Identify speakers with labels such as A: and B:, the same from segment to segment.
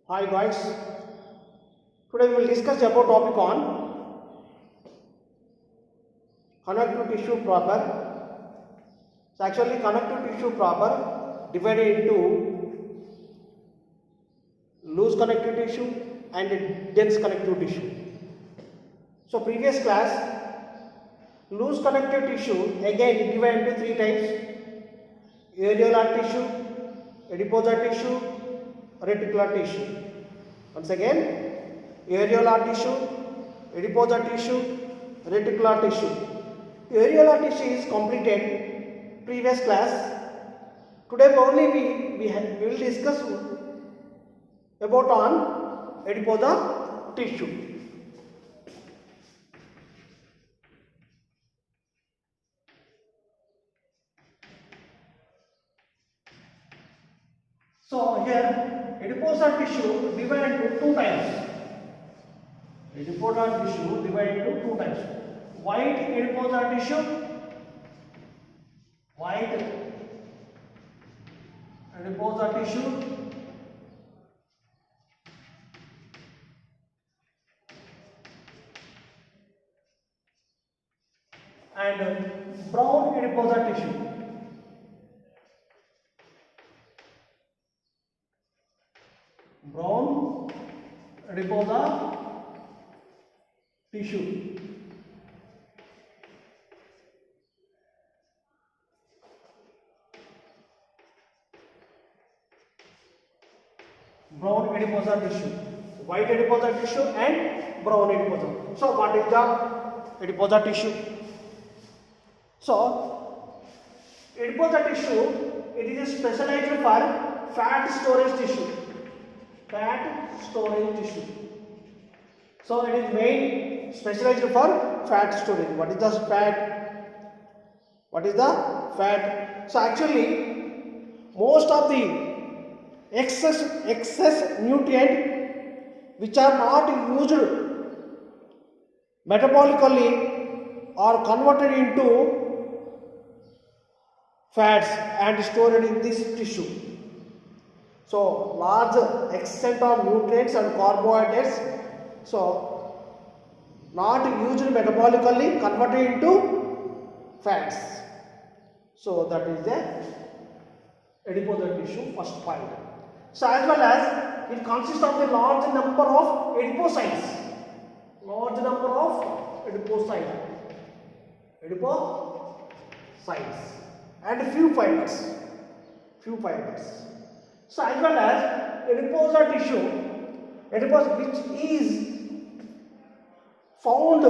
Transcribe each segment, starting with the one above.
A: Hi guys, today we will discuss about topic on connective tissue proper. So actually connective tissue proper divided into loose connective tissue and dense connective tissue. So previous class, loose connective tissue again divided into three types: areolar tissue, adiposa tissue, reticular tissue. Once again, areolar tissue, adiposa tissue, reticular tissue. Areolar tissue is completed previous class. Today only we will discuss about on adiposa tissue. So here adiposa tissue divided into two types. Adiposa tissue divided into two types. White adiposa tissue, white adiposa tissue, and brown adiposa tissue. Brown adiposa tissue. Brown adiposa tissue, white adiposa tissue and brown adiposa. So what is the adiposa tissue? So adiposa tissue, it is specialized for fat storage tissue. Fat storage tissue. So it is main specialized for fat storage. What is the fat? What is the fat? So actually most of the excess nutrient which are not used metabolically are converted into fats and stored in this tissue. So large extent of nutrients and carbohydrates, so not used metabolically, converted into fats. So that is the adiposa tissue, first point. So as well as it consists of the large number of adipocytes, large number of adipocytes, and few fibers, So as well as adiposa tissue, which is found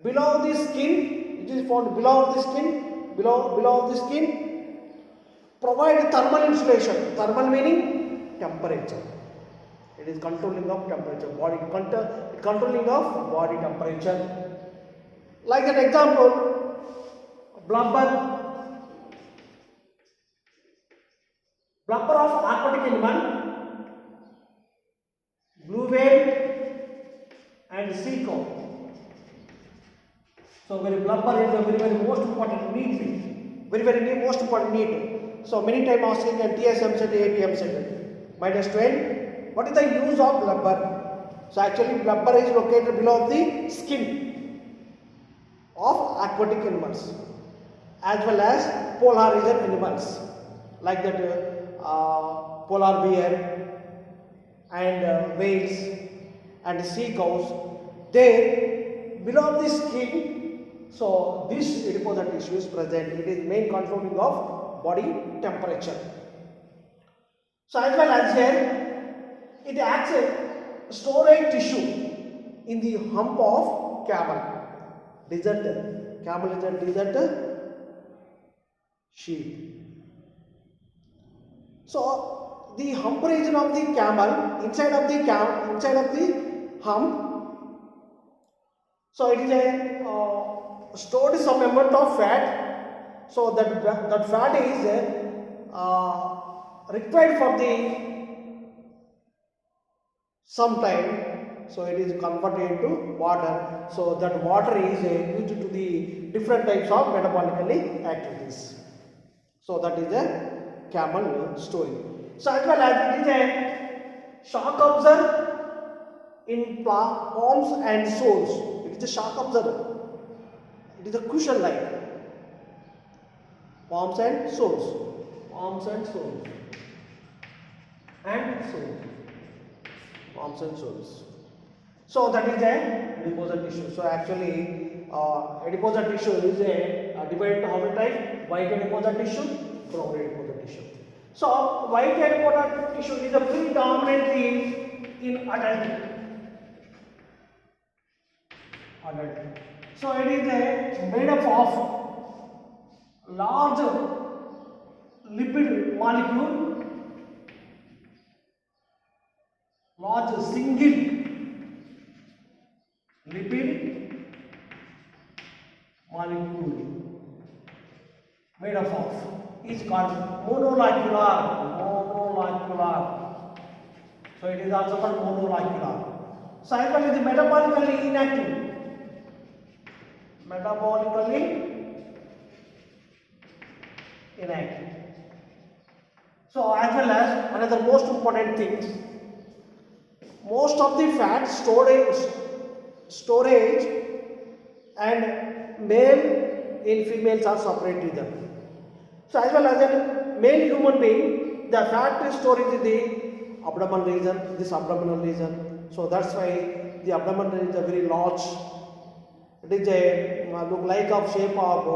A: below the skin, below the skin, provide thermal insulation. Thermal meaning temperature. It is controlling of temperature, controlling of body temperature. Like an example, blubber of aquatic animal, blue whale and sea cow. So blubber is a very most important need, most important need. So many times asking at TSM set, APM set, -12. What is the use of blubber? So actually blubber is located below the skin of aquatic animals as well as polar region animals like that polar bear and whales and sea cows. There below the skin, so this adiposa tissue is present. It is main controlling of body temperature. So as well as here, it acts as storage tissue in the hump of camel. Camel is a desert sheep. So the hump region of the camel, inside of the hump, so it is a stored some amount of fat. So that fat is required for the some time. So it is converted into water. So that water is used to the different types of metabolically activities. So that is a camel story. So as well as it is a shock absorber in palms and soles. It is a shock absorber. It is a cushion like palms and soles, palms and soles, and soles, palms and soles. So that is a adiposa tissue. So actually, adiposa tissue is a divided into how many types? White adiposa tissue, brown adiposa tissue. So white adiposa tissue is a predominantly in adult. So it is made up of large lipid molecule, large single lipid molecule made up of is called monomolecular. So it is also called monomolecular. So as well as metabolically inactive. Metabolically inactive. So as well as another most important thing, most of the fat storage and male in females are separate to them. So as well as a male human being, the fat storage in the abdomen region, this abdominal region. So that's why the abdomen region is a very large. It is a look like of shape of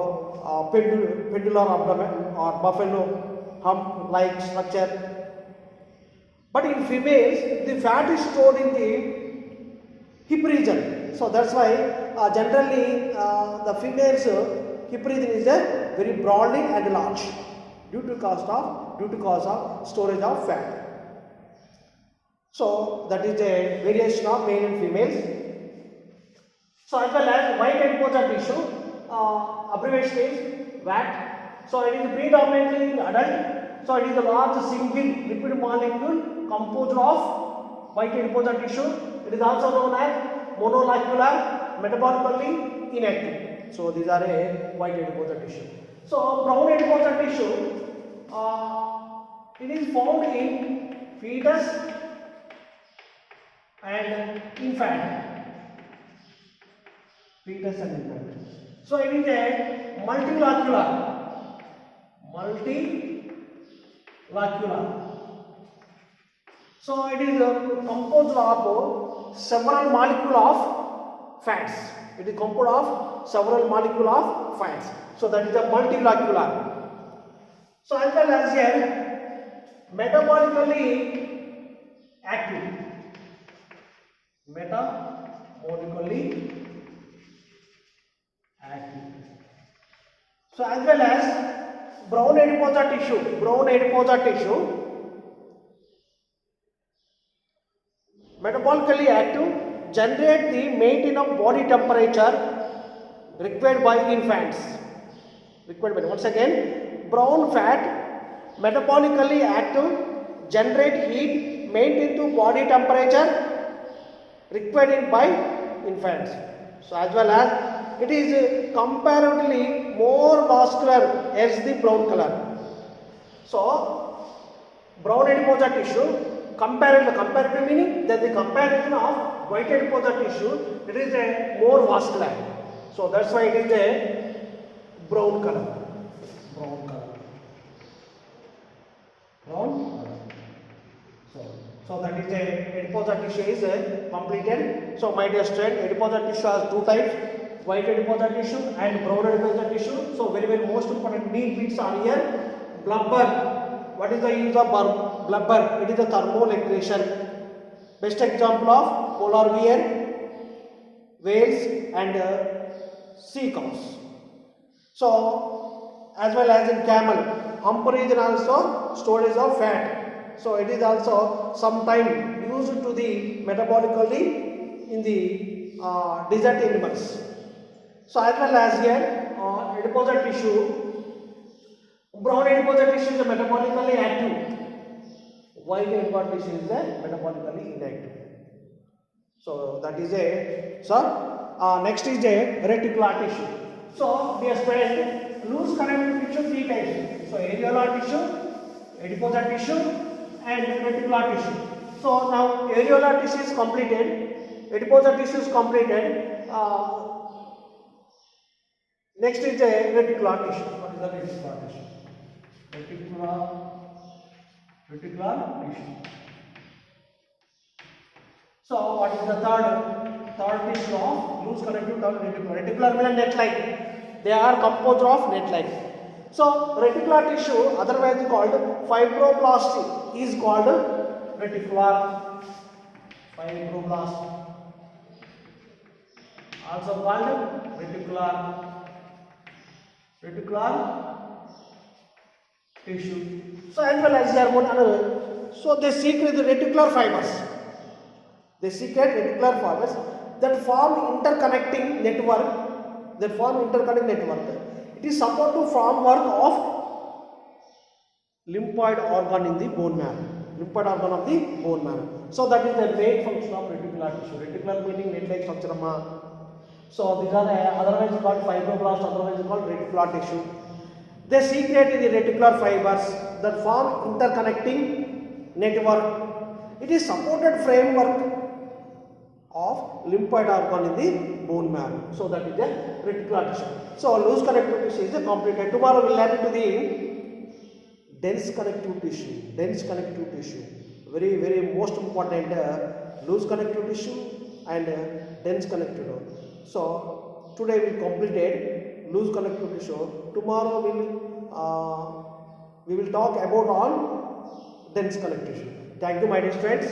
A: pendular abdomen or buffalo hump like structure. But in females, the fat is stored in the hip region. So that's why generally the females hip region is very broadly and large due to cause of storage of fat. So that is a variation of male and females. So as well as white adiposa tissue, abbreviation is VAT. So it is predominantly in adult. So it is a large single lipid molecule composed of white adiposa tissue. It is also known as monomolecular, metabolically inactive. So these are a white adiposa tissue. So brown adiposa tissue, it is found in fetus and infant. Fetus and infant. So it is a multilocular. So it is composed of several molecules of fats. It is composed of several molecules of fats. So that is a multilocular. So as well as here, metabolically active. Metabolically active. So as well as brown adiposa tissue, metabolically active, generate the maintain of body temperature required by infants. Once again, brown fat, metabolically active, generate heat, maintain to body temperature required by infants. So as well as it is comparatively more vascular as the brown color. So brown adiposa tissue, comparative meaning that the comparison of white adiposa tissue, it is a more vascular. So that's why it is a brown color. So that is a adiposa tissue is completed. So my dear student, adiposa tissue has two types, white adiposa tissue and brown adiposa tissue. So very most important main bits are here. Blubber. What is the use of blubber? It is a thermal aggression. Best example of polar bear, whales and sea cows. So as well as in camel, hump region also storage of fat. So it is also sometime used to the metabolically in the desert animals. So as well as here adiposa tissue, brown adiposa tissue is metabolically active, white adiposa tissue is metabolically inactive. So that is next is a reticular tissue. So dear student, loose connective tissue three types. So areolar tissue, adiposa tissue and reticular tissue. So now areolar tissue is completed, adiposa tissue is completed. Next is a reticular tissue. What is the reticular tissue? Reticular tissue. So what is the third tissue of loose connective tissue? Reticular means net-like. They are composed of net-like. So reticular tissue, otherwise called fibroblast, is called reticular fibroblast. Also called reticular tissue. So as well as here one another. So they secrete the reticular fibers. They secrete reticular fibers that form interconnecting network. It is supposed to form work of lymphoid organ in the bone marrow. Lymphoid organ of the bone marrow. So that is the main function of reticular tissue. Reticular meaning net-like structure. So these are otherwise called fibroblast, otherwise called reticular tissue. They secrete in the reticular fibers that form interconnecting network. It is supported framework of lymphoid organ in the bone marrow. So that is the reticular tissue. So loose connective tissue is completed. Tomorrow we will learn to the dense connective tissue. Very most important loose connective tissue and dense connective tissue. So today we completed loose connective tissue. Tomorrow we will talk about on dense connective tissue. Thank you, my dear friends.